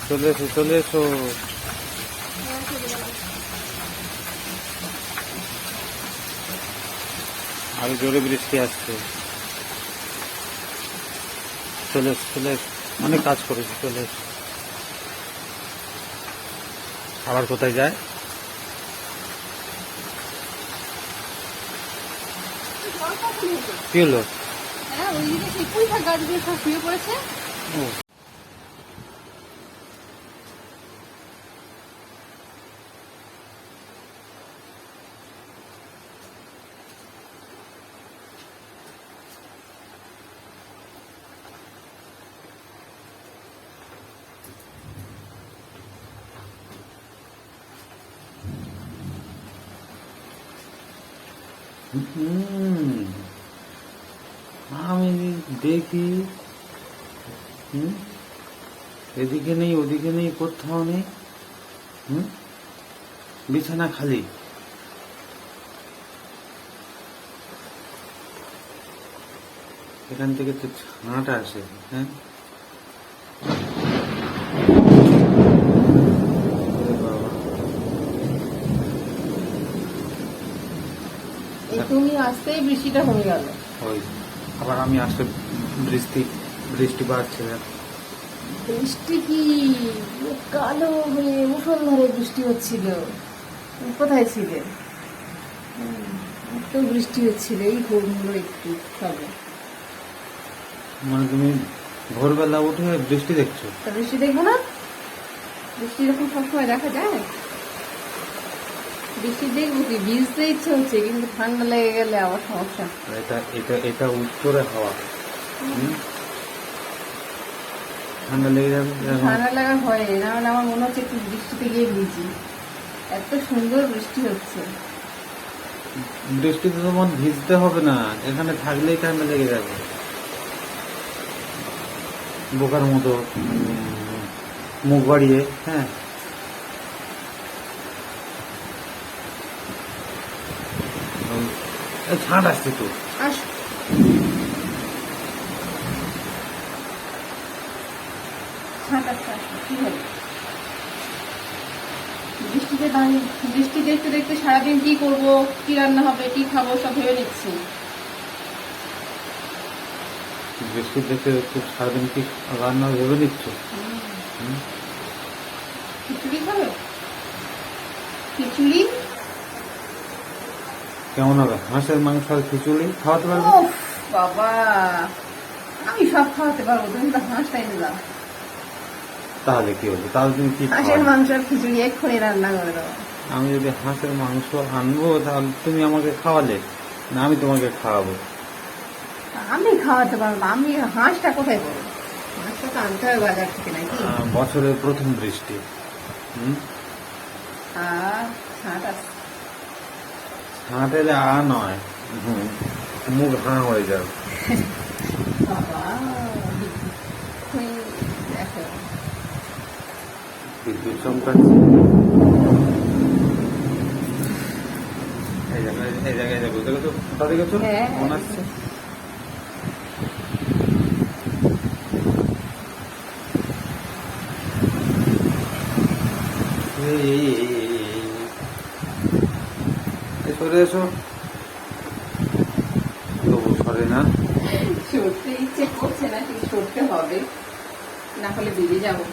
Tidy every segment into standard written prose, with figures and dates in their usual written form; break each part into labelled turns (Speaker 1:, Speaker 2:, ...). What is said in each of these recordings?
Speaker 1: চলে এসো, চলে এসো। আরো জোরে বৃষ্টি আসছে। চলে এসো, চলে এসো, অনেক কাজ করেছি, চলে এসো। আবার কোথায় যায়? কি হলো?
Speaker 2: হ্যাঁ, ওইদিকে সেই পুঁই শাক গাছগুলো সব শুয়ে পড়েছে।
Speaker 1: ও, আমি দেখি এদিকে নেই, ওদিকে নেই, কোথাও নেই। বিছানা খালি। এখান থেকে তো ছানাটা আসে। হ্যাঁ,
Speaker 2: তুমি আসতেই বৃষ্টিটা হয়ে গেল।
Speaker 1: ওই আবার আমি আসলে বৃষ্টি বৃষ্টি বাড়ছে না।
Speaker 2: বৃষ্টি কি কালো হয়ে মুষলধারে বৃষ্টি হচ্ছিল। কোথায় ছিলে? তো বৃষ্টি হচ্ছিল, এই কমলো একটু সবে।
Speaker 1: মানে তুমি ভোরবেলা উঠে বৃষ্টি দেখছো?
Speaker 2: তা বৃষ্টি দেখবো না? বৃষ্টি এরকম সবসময় দেখা যায়? বৃষ্টি দেখবো কি, ভিজতে ইচ্ছে হচ্ছে, কিন্তু ঠান্ডা লেগে গেলে আবার সমস্যা।
Speaker 1: এটা এটা এটা উত্তরে হাওয়া। ঠান্ডা লেগে যাবে।
Speaker 2: ঠান্ডা লাগা হয় না, মানে আমার মনে হচ্ছে একটু বৃষ্টিতে গিয়ে ভিজি। এত সুন্দর বৃষ্টি হচ্ছে।
Speaker 1: বৃষ্টিতে তোমার ভিজতে হবে না, এখানে থাকলেই ঠান্ডা লেগে যাবে। বোকার মতো মুখ বাড়িয়ে। হ্যাঁ, ছাঁট আসছে তো।
Speaker 2: আস কি হবে? বৃষ্টিতে দাঁড়িয়ে বৃষ্টি দেখতে দেখতে সারাদিন কি করব, কি রান্না হবে, কি খাবো, সব ভেবে নিচ্ছি।
Speaker 1: বৃষ্টি দেখে একটু সারাদিন কি রান্না ভেবে নিচ্ছ?
Speaker 2: খিচুড়ি খাবে? খিচুড়ি
Speaker 1: কেমন হবে? হাঁসের মাংস আর খিচুড়ি খাওয়াতে পারবে?
Speaker 2: উফ বাবা, আমি সব খাওয়াতে পারবো, তুমি তো হাঁসটা এনে দাও।
Speaker 1: তাহলে কি হবে? তাহলে তুমি কি
Speaker 2: হাঁসের
Speaker 1: খাওয়াবে?
Speaker 2: মাংস আর খিচুড়ি এক্ষুনি রান্না করে দেবো।
Speaker 1: আমি যদি হাঁসের মাংস আনবো তাহলে তুমি আমাকে খাওয়ালে না আমি তোমাকে খাওয়াবো?
Speaker 2: আমি খাওয়াতে পারবো না, আমি হাঁসটা কোথায় পাবো? হাঁসটা তো আনতে হবে বাজার থেকে নাকি।
Speaker 1: বছরের প্রথম বৃষ্টি।
Speaker 2: আর ছাঁট আসছে।
Speaker 1: ছাঁট এলে নয়, মুখ হাঁ হয়ে যাবে।
Speaker 2: বাবা, দেখো
Speaker 1: বিদ্যুৎ চমকাচ্ছে। এই জায়গায় যাবো, দেখেছো ওটা, দেখেছো
Speaker 2: হ্যাঁ।
Speaker 1: মনে আসছে। সরে এসো। তবু সরে না।
Speaker 2: সরতে ইচ্ছে করছে না, ঠিক সরতে হবে, না হলে বেরিয়ে যাবো।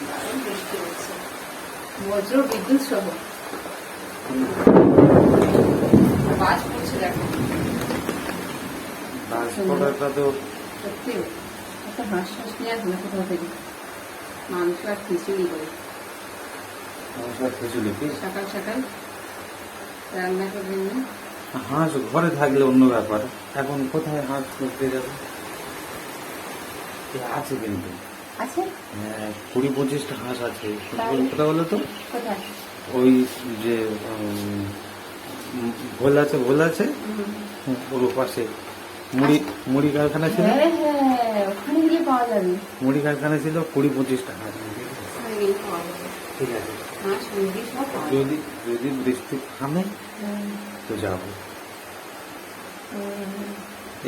Speaker 2: দারুণ বৃষ্টি হচ্ছে, বজ্র বিদ্যুৎ সহ। বাজ পড়ছে দেখো।
Speaker 1: বাজ পড়াটা তো
Speaker 2: সত্যি একটা হাঁস হাঁস নিয়ে আসবে কোথাও থেকে, মাংস আর খিচুড়ি করে
Speaker 1: খিচুড়ি কি
Speaker 2: সকাল সকাল রান্না করবেন না?
Speaker 1: হাঁস ঘরে থাকলে অন্য ব্যাপার, এখন কোথায় হাঁস করতে যাবে? আছে কিন্তু,
Speaker 2: আছে
Speaker 1: 20-25টা হাঁস আছে।
Speaker 2: তাই?
Speaker 1: কোথায় বলো তো?
Speaker 2: কোথায়?
Speaker 1: ওই যে ভোল আছে ওর পাশে মুড়ি কারখানা ছিল।
Speaker 2: হ্যাঁ হ্যাঁ, ওখানে গিয়ে পাওয়া যাবে।
Speaker 1: মুড়ি কারখানা ছিল, 20-25টা হাঁস।
Speaker 2: ওখানে গিয়ে পাওয়া যাবে।
Speaker 1: ঠিক আছে,
Speaker 2: হাঁস মুরগি সব পাওয়া যাবে।
Speaker 1: যদি যদি বৃষ্টি থামে তো যাবো।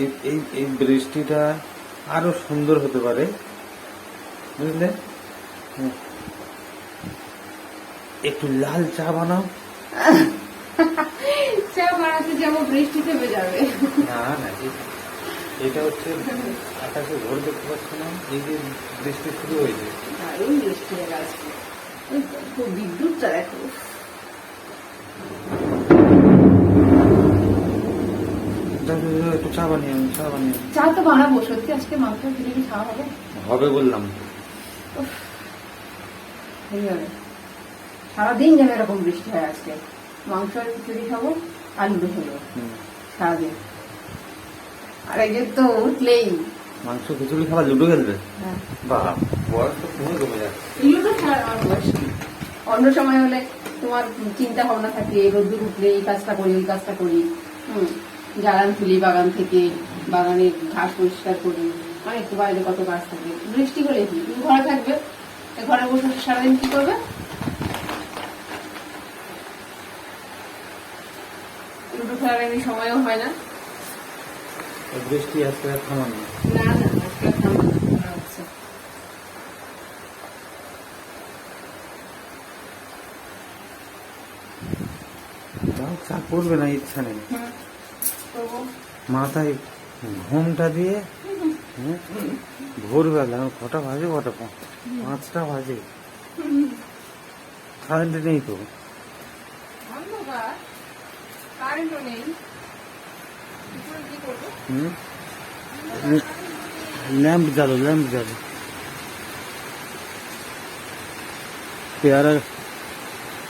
Speaker 1: এই এই এই বৃষ্টিটা আরো সুন্দর হতে পারে, বুঝলে? একটু লাল চা বানাও।
Speaker 2: চা বানাতে যাবো, বৃষ্টিতে ভেজাবে।
Speaker 1: না না, এটা হচ্ছে আকাশে ঘর দেখতে পাচ্ছ না, এই যে বৃষ্টি শুরু হয়েছে।
Speaker 2: দারুণ বৃষ্টি হয়ে গেছে। বিদ্যুৎটা দেখো।
Speaker 1: একটু চা বানিয়ে আনো, চা বানিয়ে আনো।
Speaker 2: চা তো বানাবো, সত্যি আজকে মাংস খিচুড়ি খাওয়া হবে।
Speaker 1: হবে বললাম।
Speaker 2: হয়ে যাবে, সারাদিন যেন এরকম বৃষ্টি হয় আজকে। মাংস আর খিচুড়ি খাবো, আলু হলো সারাদিন। আর এই যে তো উঠলেই
Speaker 1: মাংস খিচুড়ি খাবার, লুডো খেলবে।
Speaker 2: হ্যাঁ,
Speaker 1: বাহ, বয়স তো খুবই কমে যাচ্ছে।
Speaker 2: লুডো খেলার আমার বয়স নেই। অন্য সময় হলে তোমার চিন্তা ভাবনা থাকে, রোদ্দুর উঠলে এই কাজটা করি, ওই কাজটা করি, জ্বালান তুলি বাগান থেকে, বাগানের ঘাস পরিষ্কার করি, অনেক বাইরে কত কাজ থাকে। বৃষ্টি হলে কি তুমি ঘরে থাকবে, ঘরে বসে সারাদিন কি করবে? লুডো খেলার এমনি সময়ও হয় না।
Speaker 1: বৃষ্টি আজকে আর থামান না।
Speaker 2: না না, আজকে আর থামবে না, মনে হচ্ছে।
Speaker 1: যাও, চা করবে না, ইচ্ছা নেই।
Speaker 2: করবো।
Speaker 1: মাথায় ঘুমটা দিয়ে ভোরবেলা কটা বাজে, কটা 5টা বাজে, কারেন্ট নেই তো।
Speaker 2: অন্ধকার, কারেন্টও নেই, কি করবো?
Speaker 1: ল্যাম্প জ্বালো, ল্যাম্প জ্বালো।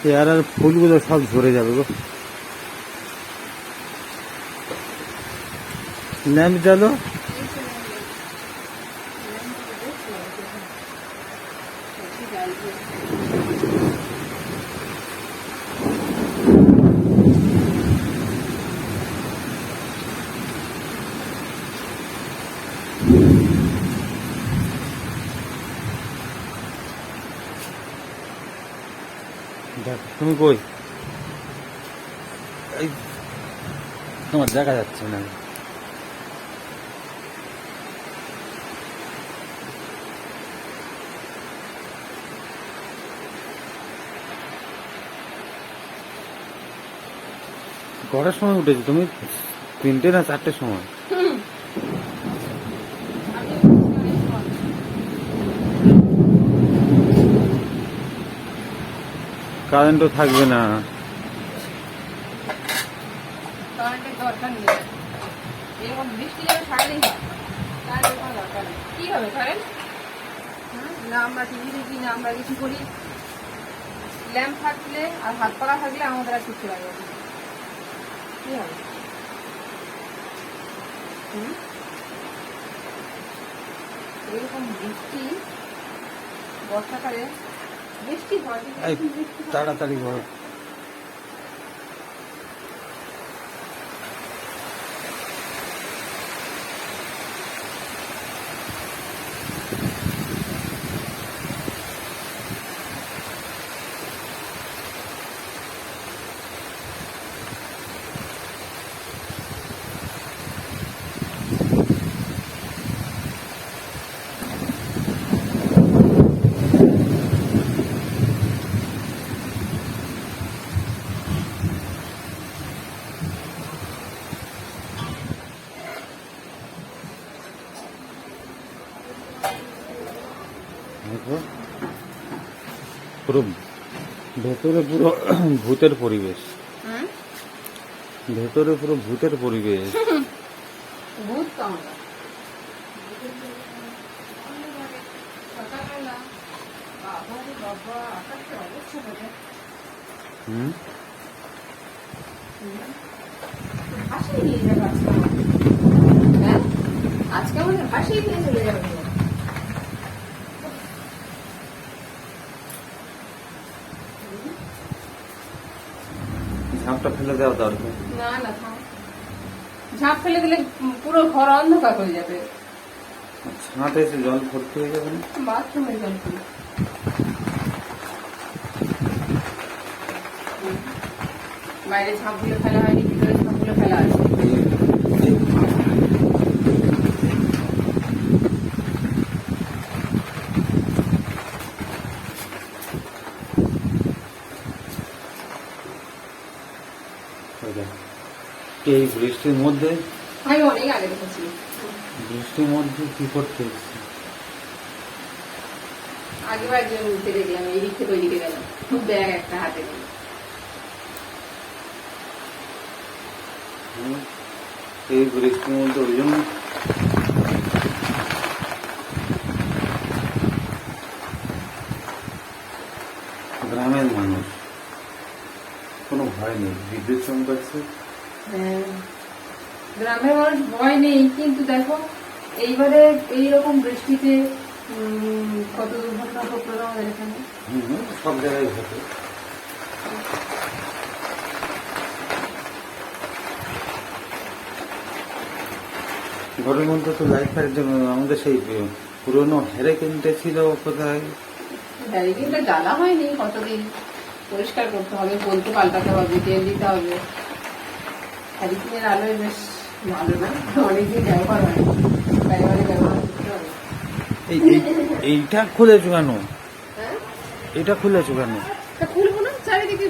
Speaker 1: পেয়ারার ফুলগুলো সব ঝরে যাবে গো। ল্যাম্প জ্বালো। দেখ, তুমি কই? এই তোমার দেখা যাচ্ছে না। কটার সময় উঠেছি তুমি? 3টে না 4টের সময়? কারেন্টও থাকবে না।
Speaker 2: কারেন্টের দরকার নেই, এরকম বৃষ্টি যেন সারাদিন হয়, কারেন্টের কোনো দরকার নেই। কি হবে কারেন্ট? না আমরা টিভি দেখি, না আমরা কিছু করি। ল্যাম্প থাকলে আর হাত পাখা থাকলে আমাদের আর কিছু লাগবে না। কি হবে? এরকম বৃষ্টি বর্ষাকালে বৃষ্টি হয়,
Speaker 1: এই তাড়াতাড়ি করো। দেখো, পুরো ভেতরে পুরো ভূতের পরিবেশ, ভেতরে পুরো ভূতের পরিবেশ।
Speaker 2: ভূত তো আমরা সকালবেলা বাবা রে বাবা, আকাশের অবস্থা বোঝে। ভাসিয়ে নিয়ে যাবে আজকে, হ্যাঁ আজকে আমাদের ভাসিয়ে নিয়ে চলে যাবে।
Speaker 1: ঝাঁপটা ফেলে দেওয়া দরকার।
Speaker 2: না না, থাম। ঝাঁপ ফেলে দিলে পুরো ঘর অন্ধকার হয়ে যাবে।
Speaker 1: ছাঁটে এসে জল ভর্তি হয়ে যাবে না?
Speaker 2: বাথরুমে জল পড়ে। বাইরে ঝাঁপগুলো ফেলা হয়নি, ভিতরে ঝাঁপগুলো ফেলা আছে।
Speaker 1: এই বৃষ্টির মধ্যে
Speaker 2: আমি অনেক আগে দেখেছি।
Speaker 1: বৃষ্টির মধ্যে কি করতে এসেছি?
Speaker 2: আগেবার একজন উঠতে দেখলাম, এই দিক থেকে ওই দিকে গেলাম, ব্যাগ একটা হাতে নিয়ে।
Speaker 1: এই বৃষ্টির মধ্যে ওই জন্য গ্রামের মানুষ কোনো ভয় নেই, বিদ্যুৎ চমকাচ্ছে।
Speaker 2: হ্যাঁ, গ্রামের মানুষ ভয় নেই, কিন্তু দেখো এইবারে এইরকম বৃষ্টিতে কত দুর্ঘটনা ঘটলো আমাদের এখানে।
Speaker 1: সব জায়গায় ঘটে। ঘরের মধ্যে তো লাইফের জন্য আমাদের সেই পুরনো হেরিকেনটা ছিল কোথায়?
Speaker 2: ব্যারিকেডটা জ্বালা হয়নি কতদিন, পরিষ্কার করতে হবে, বলতে পাল্টাতে হবে, তেল দিতে হবে। হ্যারিকেনের আলোয় বেশ ভালো না, অনেকদিন ব্যবহার হয়, বারে বারে ব্যবহার করতে হবে।
Speaker 1: এইটা খুলেছো কেন?
Speaker 2: হ্যাঁ,
Speaker 1: এটা খুলেছো কেন?
Speaker 2: তা খুলবো না, চারিদিকে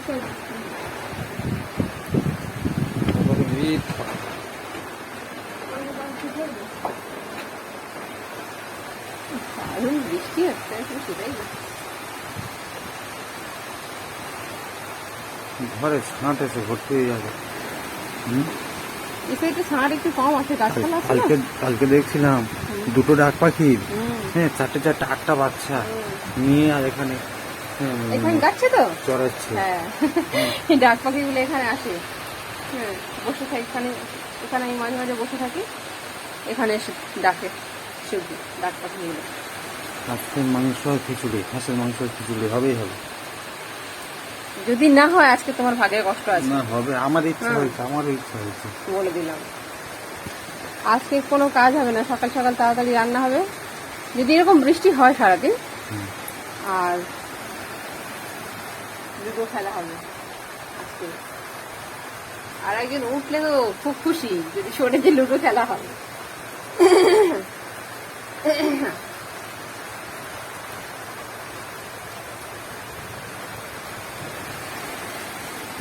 Speaker 2: সব দারুণ বৃষ্টি হচ্ছে, সেটাই
Speaker 1: ঘরে ছাঁট এসে ভর্তি হয়ে যাবে।
Speaker 2: এসে একটু ছাড় একটু কম আছে, গাছপালা আছে না?
Speaker 1: কালকে দেখছিলাম দুটো ডাক পাখির, হ্যাঁ, চারটে 8টা বাচ্চা নিয়ে আর এখানে
Speaker 2: এখানে যাচ্ছে তো
Speaker 1: চড়াচ্ছে।
Speaker 2: হ্যাঁ, এই ডাক পাখিগুলো এখানে আসে, হ্যাঁ, বসে থাকি এখানে। এখানে আমি মাঝে মাঝে বসে থাকি, এখানে এসে ডাকে সবজি ডাক পাখিগুলো।
Speaker 1: হাঁসের মাংস আর খিচুড়ি, হাঁসের মাংস আর খিচুড়ি হবেই হবে।
Speaker 2: যদি না হয় আজকে তোমার ভাগ্যে কষ্ট আছে।
Speaker 1: না হবে, আমার ইচ্ছা হয়েছে, আমারও ইচ্ছা হয়েছে।
Speaker 2: বলে দিলাম, আজকে কোনো কাজ হবে না, সকাল সকাল তাড়াতাড়ি রান্না হবে, যদি এরকম বৃষ্টি হয় সারাদিন। আর লুডো খেলা হবে আজকে। আর একজন উঠলে তো খুব খুশি, যদি শোনে যে লুডো খেলা হবে।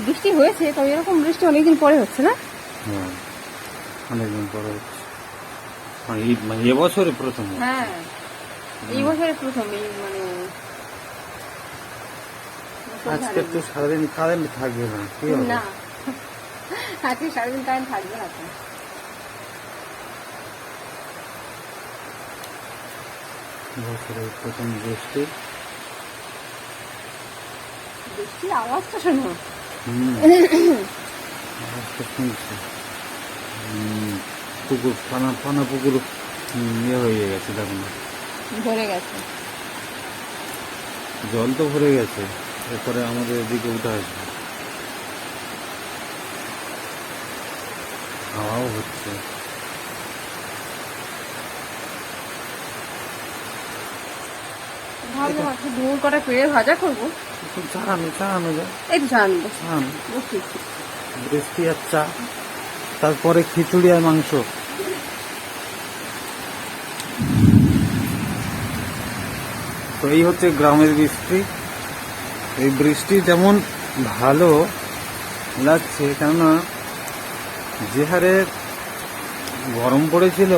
Speaker 2: বৃষ্টি হয়েছে, তবে এরকম বৃষ্টি অনেকদিন পরে হচ্ছে না?
Speaker 1: অনেকদিন পরে হচ্ছে, মানে এবছরে প্রথম।
Speaker 2: হ্যাঁ, এই বছরে প্রথম। এই মানে
Speaker 1: আজকে তো সারাদিন কারেন্ট থাকবে না, কি হবে?
Speaker 2: না, আজকে সারাদিন কারেন্ট থাকবে না তো।
Speaker 1: বছরের প্রথম বৃষ্টি।
Speaker 2: বৃষ্টির আওয়াজটা শোনো।
Speaker 1: আওয়াজটা শুনছি। পুকুর পানা পুকুর ইয়ে হয়ে গেছে, দেখুন
Speaker 2: ভরে গেছে,
Speaker 1: জল তো ভরে গেছে, এরপরে আমাদের এদিকে উঠে আসবে, হাওয়াও হচ্ছে।
Speaker 2: ভাবলাম আজকে দূর কটা পেড়ে ভাজা করবো,
Speaker 1: চালানো যায়,
Speaker 2: এই তো জানবো
Speaker 1: চালানো বৃষ্টি আর চা, তারপরে খিচুড়ি আর মাংস। তো এই হচ্ছে গ্রামের বৃষ্টি। এই বৃষ্টি যেমন ভালো লাগছে, কেননা যে হারে গরম পড়েছিল,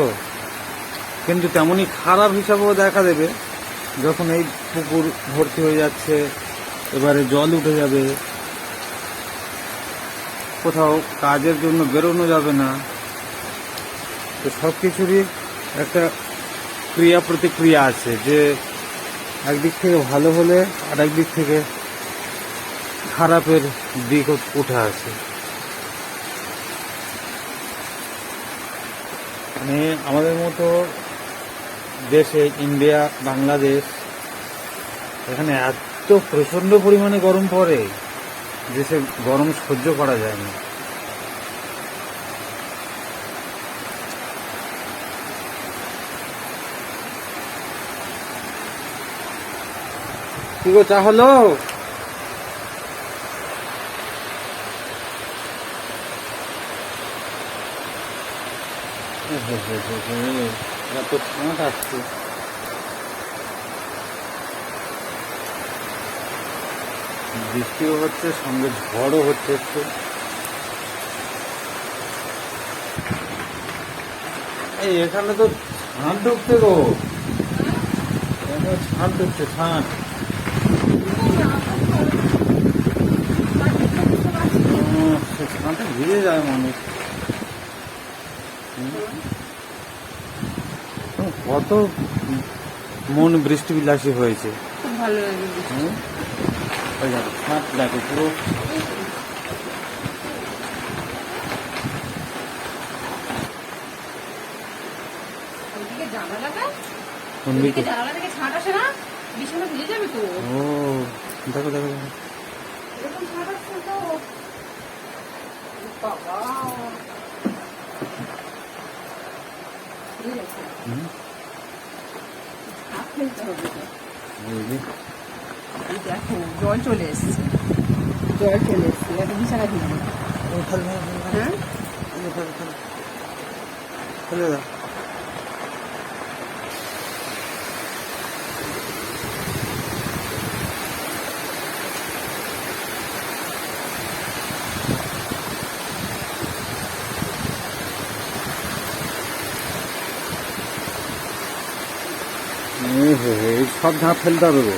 Speaker 1: কিন্তু তেমনই খারাপ হিসাবেও দেখা দেবে যখন এই পুকুর ভর্তি হয়ে যাচ্ছে, এবারে জল উঠে যাবে, কোথাও কাজের জন্য বেরোনো যাবে না। তো সব কিছুরই একটা ক্রিয়া প্রতিক্রিয়া আছে, যে একদিক থেকে ভালো হলে আর একদিক থেকে খারাপের দিক উঠে আসে। মানে আমাদের মতো দেশে, ইন্ডিয়া, বাংলাদেশ, এখানে এত প্রচন্ড পরিমাণে গরম পড়ে যে সে গরম সহ্য করা যায় না। কি গো, চা হলো? এত ঠান্ডা আসছে। বৃষ্টিও হচ্ছে, সঙ্গে ঝড়ও হচ্ছে একটু। এই এখানে তো ছাদ ঢুকছে গো, এখানে ছাদ ঢুকছে, ছাদ। সে ছাদে ভিজে যায় মানুষ। কত মন বৃষ্টি বিলাসী হয়েছে।
Speaker 2: খুব ভালো লাগে বৃষ্টি।
Speaker 1: ওই দেখো ছাদ দেখো পুরো।
Speaker 2: ওইদিকে জানালাটা,
Speaker 1: কোন
Speaker 2: ওইদিকে
Speaker 1: দিকে?
Speaker 2: জানালা থেকে ছাদ আসে না, বিছানা ভিজে যাবে তো।
Speaker 1: ও দেখো দেখো দেখো।
Speaker 2: এরকম ছাদ আসছে তো বাবা। ঠিক আছে,
Speaker 1: হুম,
Speaker 2: ছাদ ফেলতে হবে তো।
Speaker 1: এই যে।
Speaker 2: এই দেখো জল চলে এসছে, জল চলে এসছে, একটা বিছানা ভিজে।
Speaker 1: ও, ফেলে দাও, ফেলে দাও।
Speaker 2: হ্যাঁ,
Speaker 1: ফেলে দাও, ফেলে দাও। ফেলে দাও। এই সব ঝাঁপ ফেলতে হবে গো।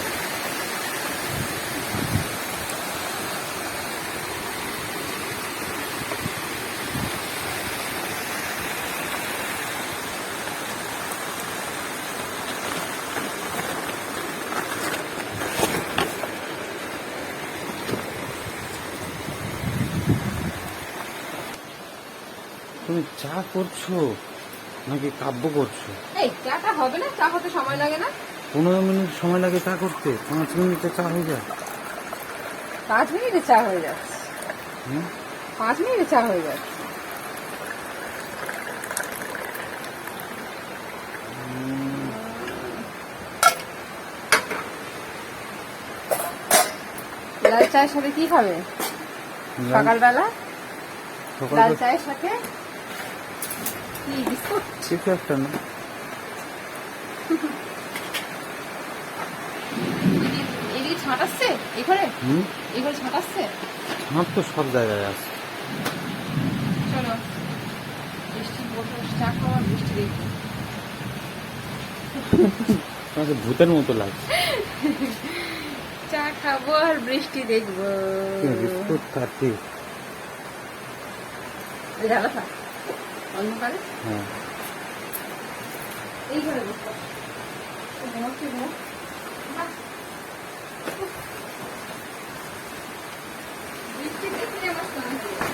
Speaker 1: তুমি চা করছো নাকি কাব্য করছো?
Speaker 2: এই চাটা হবে না? চা হতে সময় লাগে না?
Speaker 1: 15 মিনিট সময় লাগে চা করতে, 5 মিনিটে চা হয়ে যায়।
Speaker 2: 5 মিনিটে চা হয়ে যাচ্ছে।
Speaker 1: হুম?
Speaker 2: 5 মিনিটে চা হয়ে যাচ্ছে। লাল চায়ের সাথে কি খাবে সকালবেলা? লাল চায়ের সাথে কি বিস্কুট?
Speaker 1: কিছু একটা না।
Speaker 2: এদিকে ছাঁট আসছে, এই ঘরে
Speaker 1: হুম,
Speaker 2: এই ঘরে ছাঁট আসছে।
Speaker 1: ছাঁট তো সব জায়গায় আছে।
Speaker 2: চলো বৃষ্টি বসে চা খাওয়া, বৃষ্টি দেখি।
Speaker 1: তোমাকে ভূতের মতো লাগছে।
Speaker 2: চা খাবো আর বৃষ্টি দেখবো।
Speaker 1: বিস্কুট খাচ্ছি।
Speaker 2: জ্বালা থাক অন্ধকারে
Speaker 1: হ্যাঁ,
Speaker 2: এই ঘরে বসো। ঘুমাচ্ছি ঘুমো। বৃষ্টি দেখলে আমার স্নান হয়ে যায়।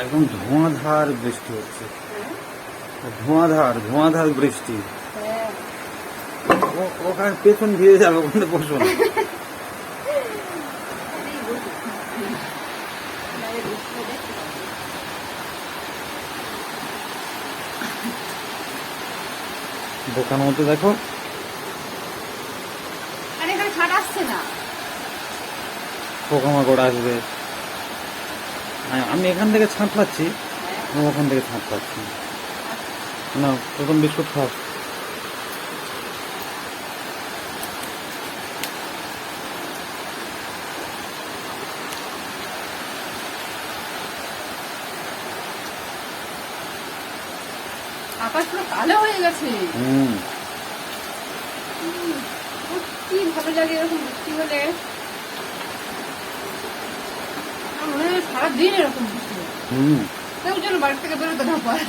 Speaker 1: একদম ধোঁয়াধার বৃষ্টি হচ্ছে।
Speaker 2: হ্যাঁ?
Speaker 1: ধোঁয়াধার ধোঁয়াধার বৃষ্টি।
Speaker 2: হ্যাঁ।
Speaker 1: ওখানে পেছন ভিজে যাবে, ওখানে বসো না।
Speaker 2: এই বসো। বাইরে বৃষ্টি দেখতে পাবো।
Speaker 1: বোকার মতো দেখো।
Speaker 2: আরে এখানে ছাট আসছে না।
Speaker 1: পোকামাকড় আসবে। আমি এখান থেকে ছাঁট পাচ্ছি, ও ওখান থেকে ছাঁট পাচ্ছি না। প্রথম বিস্কুট খাও।
Speaker 2: আকাশ পুরো কালো হয়ে গেছে।
Speaker 1: হুম,
Speaker 2: কি ভালো লাগে এরকম বৃষ্টি হলে। আমার মনে হয় সারাদিন এরকম বৃষ্টি হয়।
Speaker 1: হুম।
Speaker 2: কেউ যেন বাড়ি থেকে বেরোতে না পারে।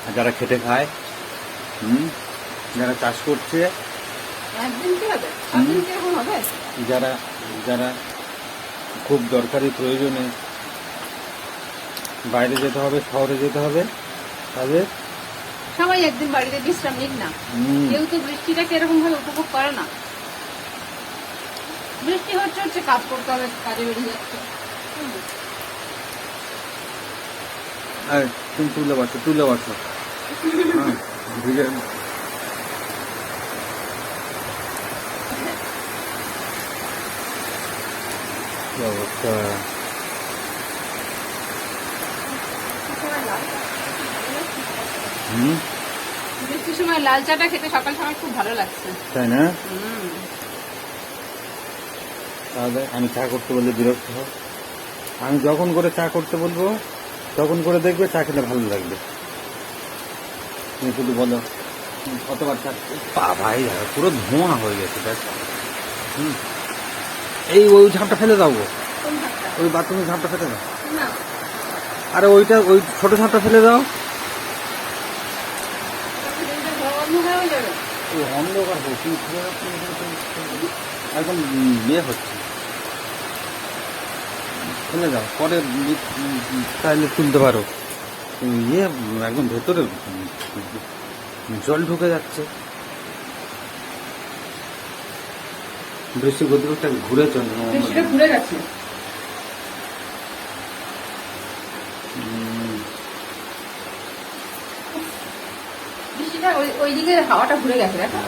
Speaker 1: আর যারা খেটে খায়, যারা চাষ করছে,
Speaker 2: একদিন কি হবে? একদিন কিরকম হবে?
Speaker 1: যারা যারা খুব দরকারি প্রয়োজনে বাইরে যেতে হবে, শহরে যেতে হবে, তাদের
Speaker 2: সবাই একদিন বাড়িতে বিশ্রাম নিক না। কেউ তো বৃষ্টিটাকে এরকম ভাবে উপভোগ করে না। বৃষ্টি হচ্ছে হচ্ছে কাজ করতে হবে, কাজে বেরিয়ে যাচ্ছে।
Speaker 1: আর তুমি তুলে বসো, তুলে বসো। হ্যাঁ, ভিজে কি অবস্থা।
Speaker 2: সবাই লাগে।
Speaker 1: হুম,
Speaker 2: বৃষ্টির সময় লাল চাটা খেতে সকাল সকাল খুব ভালো লাগছে।
Speaker 1: তাই না? তাহলে আমি চা করতে বললে বিরক্ত হব। আমি যখন করে চা করতে বলবো তখন করে দেখবে, চা খেতে ভালো লাগবে। তুমি শুধু বলো কতবার চা, বাবাই পুরো ধোঁয়া হয়ে গেছে দেখ। হুম, এই ওই ঝাঁপটা ফেলে দাও গো,
Speaker 2: কোন ভাতটা?
Speaker 1: ওই বাথরুমের ঝাঁপটা ফেলে দাও।
Speaker 2: না,
Speaker 1: আরে ওইটা, ওই ছোট ঝাঁপটা ফেলে দাও।
Speaker 2: এটা অন্ধকার হয়ে যাবে।
Speaker 1: ওই অন্ধকার হোক, তুমি ফেলে দাও, একদম ইয়ে হচ্ছে, ফেলে দাও, পরে চাইলে তুলতে পারো। ইয়ে একদম ভেতরে জল ঢুকে যাচ্ছে। বৃষ্টি গতিবেগটা ঘুরে চলে।
Speaker 2: বৃষ্টিটা ঘুরে গেছে। বৃষ্টিটা ওইদিকে হাওয়াটা ঘুরে গেছে, দেখো।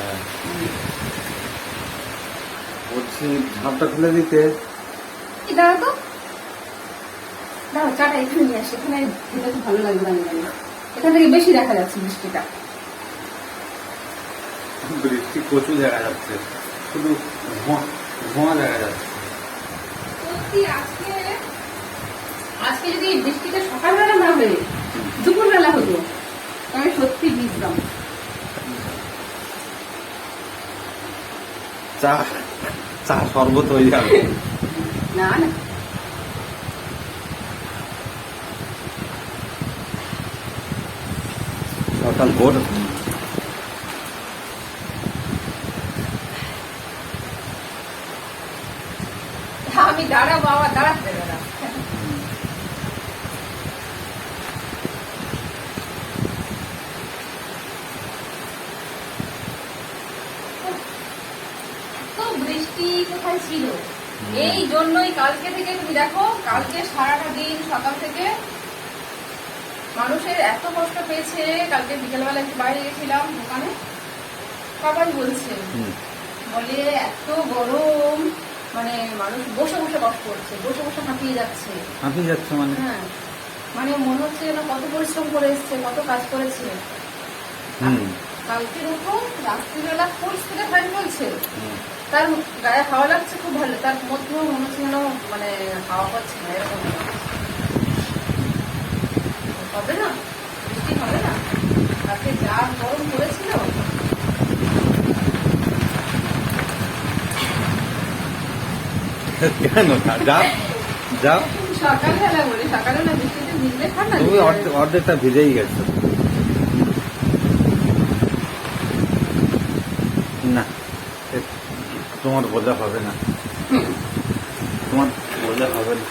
Speaker 1: বলছি ঝাঁপটা খুলে দিতে।
Speaker 2: কি দাঁড়া তো, দাঁড়া, চাটা এখানে নিয়ে আসে, এখানে দিলে খুব ভালো লাগবে দাঁড়িয়ে দাঁড়িয়ে। এখান থেকে বেশি দেখা যাচ্ছে বৃষ্টিটা।
Speaker 1: বৃষ্টি প্রচুর দেখা যাচ্ছে, শুধু ধোঁয়া দেখা যাচ্ছে।
Speaker 2: সত্যি আজকে যদি বৃষ্টিটা সকালবেলা না হয়ে দুপুরবেলা হতো, আমি সত্যি ভিজতাম।
Speaker 1: চা চা শরবত হয়ে যাবে।
Speaker 2: না না,
Speaker 1: সকাল ভোর
Speaker 2: আমি দাঁড়া বাবা, দাঁড়াতে দাঁড়া। তো বৃষ্টি কোথায় ছিল? এই জন্যই কালকে থেকে তুমি দেখো, কালকে সারাটা দিন সকাল থেকে মানুষের এত কষ্ট পেয়েছে। কালকে বিকেলবেলা একটু বাইরে গেছিলাম দোকানে, সবাই বলছে, বলে এত গরম, মানে মানুষ বসে বসে কষ্ট করছে, বসে বসে হাঁপিয়ে যাচ্ছে।
Speaker 1: হাঁপিয়ে যাচ্ছে মানে?
Speaker 2: হ্যাঁ, মানে মনে হচ্ছে যেন কত পরিশ্রম করে এসছে, কত কাজ করেছে। কালকের উপর রাত্রিবেলা ফুল স্পিডে ফ্যান চলছে, তার গায়ে হাওয়া লাগছে খুব ভালো, তার মধ্যেও মনে হচ্ছে যেন মানে হাওয়া পাচ্ছে না, এরকম হবে না, বৃষ্টি হবে না। তাকে যা গরম পড়েছিল।
Speaker 1: কেন? যাও যাও,
Speaker 2: সকালবেলা বলি, সকালবেলা বৃষ্টিতে ভিজলে ঠান্ডা
Speaker 1: তুমি অর্ধেকটা ভিজেই গেছো। না, তোমার বোঝা হবে না, তোমার বোঝা হবে না।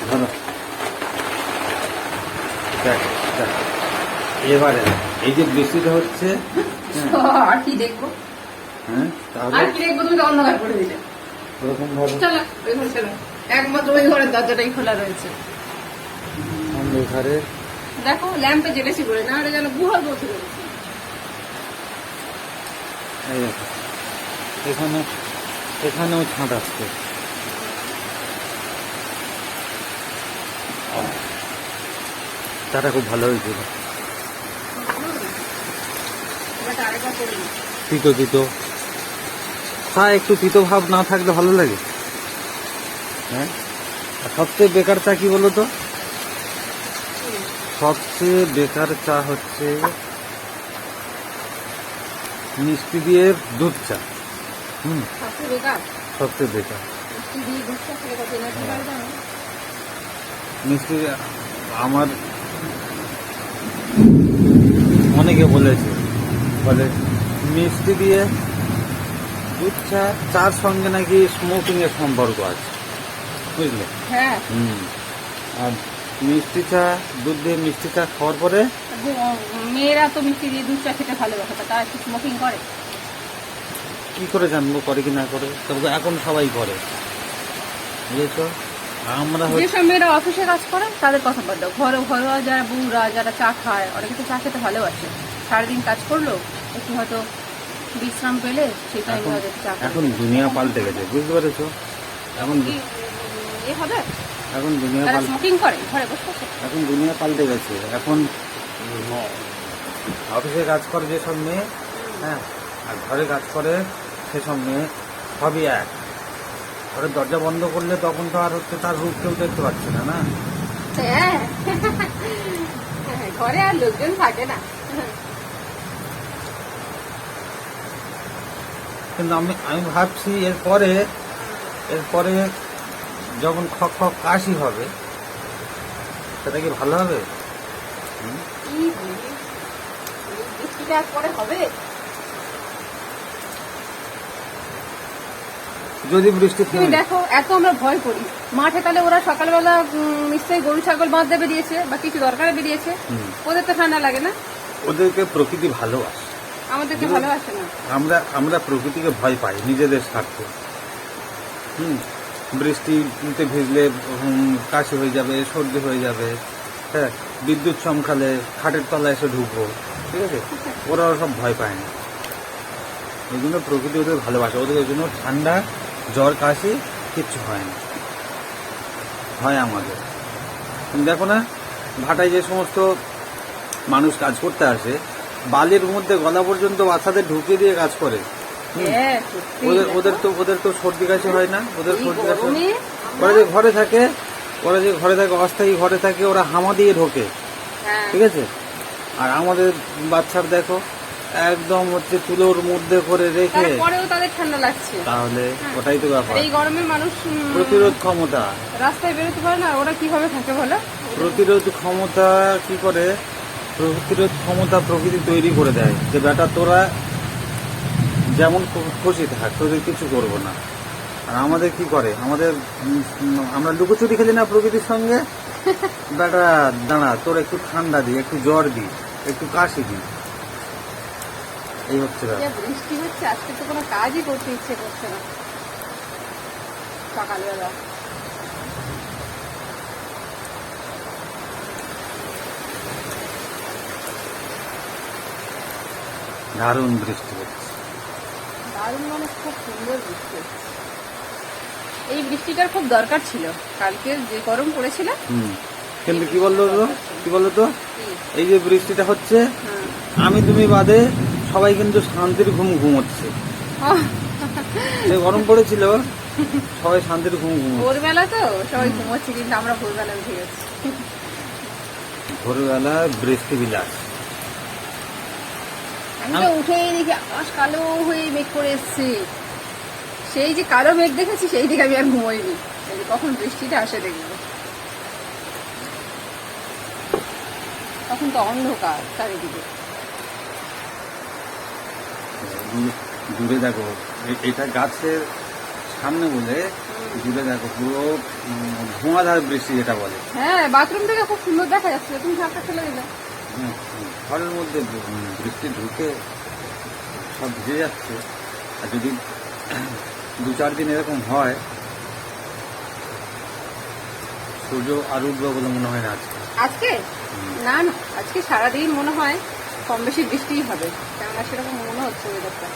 Speaker 1: ধরো, দেখ দেখ, এবারে এই যে বৃষ্টিটা হচ্ছে,
Speaker 2: আর কি দেখবো,
Speaker 1: হ্যাঁ তাহলে
Speaker 2: আর কি দেখবো, তুমি তো অন্ধকার করে দিলে।
Speaker 1: ওরকম ভাবে
Speaker 2: চলো ওই ঘরে চলো, একমাত্র ওই ঘরের দরজাটাই খোলা রয়েছে।
Speaker 1: অন্ধকারে
Speaker 2: দেখো ল্যাম্পে জেলেছি বলে, না যেন গুহার বসে রয়েছে।
Speaker 1: এই দেখো, এখানেও ছাঁট আসছে। চাটা খুব ভালো হয়েছিল,
Speaker 2: এবারটা আরেকবার করে নিই।
Speaker 1: তিতো তিতো চা, একটু তিতো ভাব না থাকলে ভালো লাগে। হ্যাঁ, আর সবচেয়ে বেকার চা কি বলো তো? সবচেয়ে বেকার চা হচ্ছে মিষ্টি দিয়ে দুধ চা।
Speaker 2: সবচেয়ে বেকার
Speaker 1: সবচেয়ে বেকার
Speaker 2: মিষ্টি দিয়ে দুধ চা খেলে কত এনার্জি পাই জানো?
Speaker 1: মিষ্টি। আমার অনেকে বলেছে, বলে মিষ্টি দিয়ে দুধ চা, চার সঙ্গে নাকি স্মোকিং এর সম্পর্ক আছে, বুঝলে?
Speaker 2: হ্যাঁ,
Speaker 1: আর মিষ্টি চা, দুধ দিয়ে মিষ্টি চা খাওয়ার পরে
Speaker 2: মেয়েরা তো মিষ্টি দিয়ে দুধ চা খেতে ভালোবাসে, তারা কি স্মোকিং করে?
Speaker 1: কি করে জানবো করে কি না করে? তবে এখন সবাই করে, বুঝেছো? আমরা
Speaker 2: যেসব মেয়েরা অফিসে কাজ করে তাদের কথা বাদ দাও, ঘরোয়া যারা বউরা, যারা চা খায়, অনেকে তো চা খেতে ভালোবাসে। সারাদিন কাজ করলো, একটু হয়তো বিশ্রাম পেলে সেই টাইমে হয়তো চা খাবে।
Speaker 1: এখন দুনিয়া পাল্টে গেছে, বুঝতে পেরেছো? এখন
Speaker 2: কি হবে?
Speaker 1: এখন দুনিয়া
Speaker 2: তারা
Speaker 1: পাল্টে
Speaker 2: স্মোকিং করে ঘরে বসে বসে।
Speaker 1: এখন দুনিয়া পাল্টে গেছে। এখন অফিসে কাজ করে যেসব মেয়ে, হ্যাঁ, আর ঘরে কাজ করে সেসব মেয়ে সবই এক। ঘরের দরজা বন্ধ করলে তখন তো আর হচ্ছে তার রূপ কেউ দেখতে পাচ্ছে না, না?
Speaker 2: হ্যাঁ ঘরে আর লোকজন থাকে না।
Speaker 1: কিন্তু আমি ভাবছি এরপরে যখন খক খক কাশি হবে সেটা কি ভালো হবে?
Speaker 2: কি বলিস? এই বৃষ্টিটা পরে হবে?
Speaker 1: যদি বৃষ্টি
Speaker 2: তুমি
Speaker 1: থেমে
Speaker 2: দেখো, এত আমরা ভয় করি মাঠে, তাহলে ওরা সকালবেলা নিশ্চয়ই গরু ছাগল বাঁধতে বেরিয়েছে বা কিছু দরকারে বেরিয়েছে,
Speaker 1: হুম।
Speaker 2: ওদের তো ঠান্ডা লাগে না,
Speaker 1: ওদেরকে প্রকৃতি ভালোবাসে।
Speaker 2: আমাদেরকে ভালোবাসে না।
Speaker 1: আমরা প্রকৃতিকে ভয় পাই নিজেদের স্বার্থে। বৃষ্টিতে ভিজলে কাশি হয়ে যাবে, সর্দি হয়ে যাবে, হ্যাঁ, বিদ্যুৎ চমকালে খাটের তলায় এসে ঢুকবো, ঠিক আছে? ওরা সব ভয় পায় না, ওই জন্য প্রকৃতি ওদের ভালোবাসে। ওদের ওই জন্য ঠান্ডা, জ্বর, কাশি কিচ্ছু হয় না, হয় আমাদের। তুমি দেখো না, ভাটায় যে সমস্ত মানুষ কাজ করতে আসে, বালির মধ্যে গলা পর্যন্ত বাচ্চাদের ঢুকিয়ে দিয়ে কাজ করে।
Speaker 2: হ্যাঁ, সত্যি
Speaker 1: ওদের তো সর্দি কাশি হয় না। ওদের
Speaker 2: এই
Speaker 1: সর্দি কাশি,
Speaker 2: গরমে
Speaker 1: ওরা যে ঘরে থাকে, অস্থায়ী ঘরে থাকে, ওরা হামা দিয়ে ঢোকে,
Speaker 2: হ্যাঁ,
Speaker 1: ঠিক আছে? আর আমাদের বাচ্চার দেখো একদম হচ্ছে চুলোর মধ্যে করে রেখে,
Speaker 2: তারপরেও তাদের ঠান্ডা লাগছে।
Speaker 1: তাহলে ওটাই তো ব্যাপার।
Speaker 2: এই গরমে মানুষ
Speaker 1: প্রতিরোধ ক্ষমতা,
Speaker 2: রাস্তায় বেরোতে পারে না, ওরা কিভাবে থাকে বলো?
Speaker 1: প্রতিরোধ ক্ষমতা কি করে? প্রতিরোধ ক্ষমতা প্রকৃতি তৈরি করে দেয় যে বেটা তোরা যেমন খুশি থাক, তোদের কিছু করবো না। আর আমাদের কি করে? আমরা লুকোচুরি খেলি না প্রকৃতির সঙ্গে? বেটা দাঁড়া, তোর একটু ঠান্ডা দিই, একটু জ্বর দিই, একটু কাশি দিই, এই হচ্ছে
Speaker 2: যে
Speaker 1: ব্যাপার।
Speaker 2: বৃষ্টি হচ্ছে, আজকে তো কোনো কাজই করতে ইচ্ছে করছে না সকালবেলা।
Speaker 1: দারুণ বৃষ্টি হচ্ছে।
Speaker 2: দারুণ মানে খুব সুন্দর বৃষ্টি হচ্ছে। এই বৃষ্টিটার খুব দরকার ছিল, কালকে যে গরম পড়েছিল।
Speaker 1: কিন্তু কি বলতো
Speaker 2: কি?
Speaker 1: এই যে বৃষ্টিটা হচ্ছে,
Speaker 2: হ্যাঁ।
Speaker 1: আমি তুমি বাদে সবাই কিন্তু শান্তির ঘুমোচ্ছে। যে গরম পড়েছিল সবাই শান্তির ঘুমোচ্ছে।
Speaker 2: ভোরবেলা তো সবাই ঘুমোচ্ছে, কিন্তু আমরা ভোরবেলা উঠে গেছি।
Speaker 1: ভোরবেলা বৃষ্টি বিলাস।
Speaker 2: আমি তো উঠেই দেখি আকাশ কালো হয়ে মেঘ করে এসছে। সেই যে কালো মেঘ দেখেছি, সেই দিকে আমি আর ঘুমোইনি, এই যে কখন বৃষ্টিটা আসে দেখবো। তখন তো অন্ধকার চারিদিকে।
Speaker 1: দূরে দেখো, এটা গাছের সামনে বলে দূরে দেখো পুরো ধোঁয়াধার বৃষ্টি যেটা বলে।
Speaker 2: হ্যাঁ, বাথরুম থেকে খুব সুন্দর দেখা যাচ্ছে, তুমি ঝাঁপটা ফেলে দিলে।
Speaker 1: ঘরের মধ্যে বৃষ্টি ঢুকে সব ভিজে যাচ্ছে। আর যদি 2-4 দিন এরকম হয়, সূর্য আর উঠবে বলে মনে হয় না আজকে।
Speaker 2: আজকে না, আজকে সারাদিন মনে হয় কম বেশি বৃষ্টিই হবে, কেননা সেরকম মনে হচ্ছে ওয়েদারটা।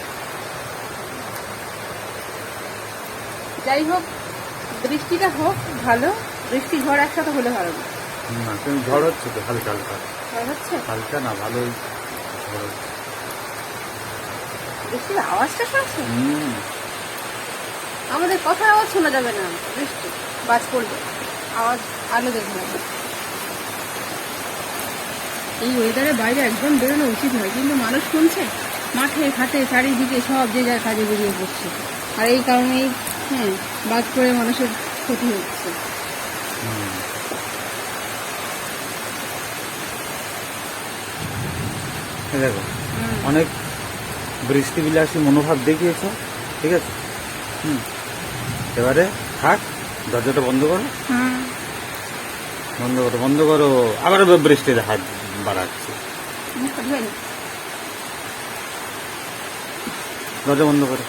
Speaker 2: যাই হোক, বৃষ্টিটা হোক ভালো, বৃষ্টি ঝড় একসাথে হলে ভালো না।
Speaker 1: না, কিন্তু ঝড় হচ্ছে তো হালকা হালকা।
Speaker 2: ঝড় হচ্ছে,
Speaker 1: হালকা না, ভালোই ঝড় হচ্ছে।
Speaker 2: বৃষ্টির আওয়াজটা শুনছো?
Speaker 1: হুম।
Speaker 2: আমাদের কথার আওয়াজ শোনা যাবে না, বৃষ্টি বাজ পড়বে, আওয়াজ আলো দেখবে। এই ওয়েদারে বাইরে একদম বেরোনো উচিত নয়, কিন্তু মানুষ শুনছে, মাঠে ঘাটে চারিদিকে সব যে যার কাজে বেরিয়ে পড়ছে। আর এই কারণেই বাজ পড়ে মানুষের ক্ষতি হচ্ছে।
Speaker 1: এই দেখো, অনেক বৃষ্টি বিলাসী মনোভাব দেখিয়েছো, ঠিক আছে? এবারে থাক, দরজাটা বন্ধ করো, বন্ধ করো। আবার বৃষ্টির হাত বাড়াচ্ছে। দরজা বন্ধ করো।